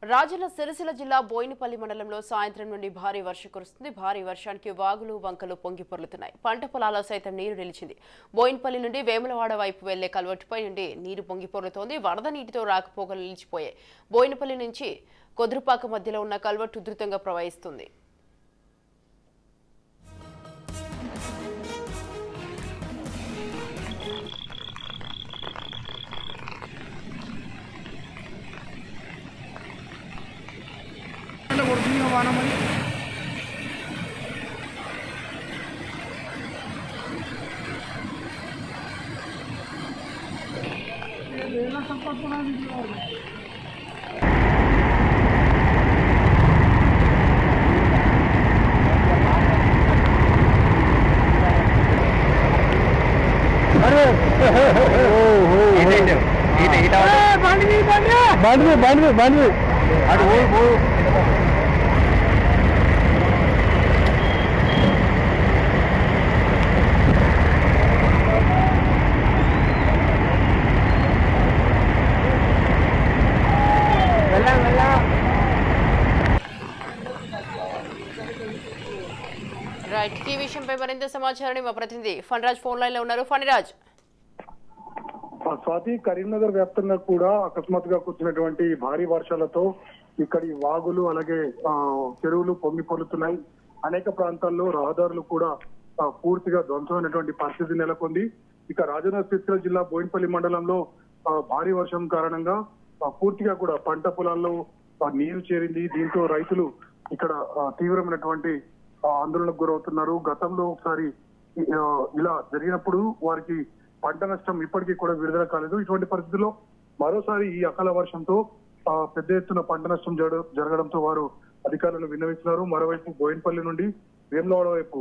రాజన్న సిరిసిల్ల జిల్లా బోయినపల్లి మండలంలో సాయంత్రం నుండి భారీ వర్షం కురుస్తుంది. భారీ వర్షానికి వాగులు వంకలు పొంగి పొర్లుతున్నాయి. పంట పొలాల్లో సైతం నీరు నిలిచింది. బోయినపల్లి నుండి వేములవాడ వైపు వెళ్లే కల్వర్టుపై నుండి నీరు పొంగి పొర్లుతోంది. వరద నీటితో రాకపోకలు నిలిచిపోయాయి. బోయినపల్లి నుంచి కొద్రుపాక మధ్యలో ఉన్న కల్వర్టు ఉధృతంగా ప్రవహిస్తుంది. వానమని బండి రైట్, ఈ విషయంపై మరింత సమాచారాన్ని మా ప్రతినిధి ఫణిరాజ్ ఫోన్ లైన్ లో ఉన్నారు. ఫణిరాజ్, స్వాతి, కరీంనగర్ వ్యాప్తంగా కూడా అకస్మాత్తుగా కురిసినటువంటి భారీ వర్షాలతో ఇక్కడి వాగులు అలాగే చెరువులు పొంగి పొర్లుతున్నాయి. అనేక ప్రాంతాల్లో రహదారులు కూడా పూర్తిగా ధ్వంసమైనటువంటి పరిస్థితి నెలకొంది. ఇక రాజన్న సిరిసిల్ల జిల్లా బోయినపల్లి మండలంలో భారీ వర్షం కారణంగా పూర్తిగా కూడా పంట పొలాల్లో నీరు చేరింది. దీంతో రైతులు ఇక్కడ తీవ్రమైనటువంటి ఆందోళనకు గురవుతున్నారు. గతంలో ఒకసారి ఇలా జరిగినప్పుడు వారికి పంట నష్టం ఇప్పటికీ కూడా విడుదల కాలేదు. ఇటువంటి పరిస్థితుల్లో మరోసారి ఈ అకాల వర్షంతో పెద్ద ఎత్తున పంట నష్టం జరగడంతో వారు అధికారులను విన్నవిస్తున్నారు. మరోవైపు బోయినపల్లి నుండి వేములవాడ వైపు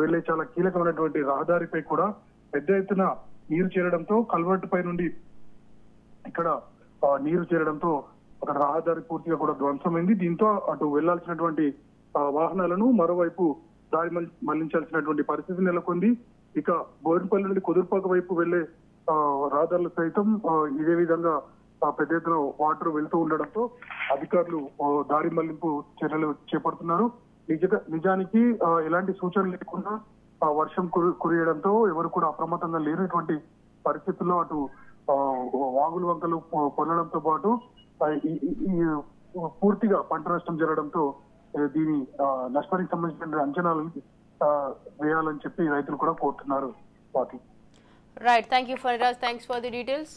వెళ్లే చాలా కీలకమైనటువంటి రహదారిపై కూడా పెద్ద ఎత్తున నీరు చేరడంతో కల్వర్టు పై నుండి ఇక్కడ నీరు చేరడంతో అక్కడ రహదారి పూర్తిగా కూడా ధ్వంసమైంది. దీంతో అటు వెళ్లాల్సినటువంటి వాహనాలను మరోవైపు దారి మళ్లించాల్సినటువంటి పరిస్థితి నెలకొంది. ఇక బోయినపల్లి నుండి కుదురుపాక వైపు వెళ్లే రహదారులు సైతం ఇదే విధంగా పెద్ద ఎత్తున వాటర్ వెళ్తూ ఉండడంతో అధికారులు దారి మళ్లింపు చర్యలు చేపడుతున్నారు. నిజానికి ఎలాంటి సూచనలు లేకుండా వర్షం కురియడంతో ఎవరు కూడా అప్రమత్తంగా లేరు. ఇటువంటి పరిస్థితుల్లో అటు వాగులు వంకలు పొందడంతో పాటు పూర్తిగా పంట నష్టం జరగడంతో దీని నష్టానికి సంబంధించిన అంచనాలు వేయాలని చెప్పి రైతులు కూడా కోరుతున్నారు. Right, thank you Phaniraj, thanks for the details.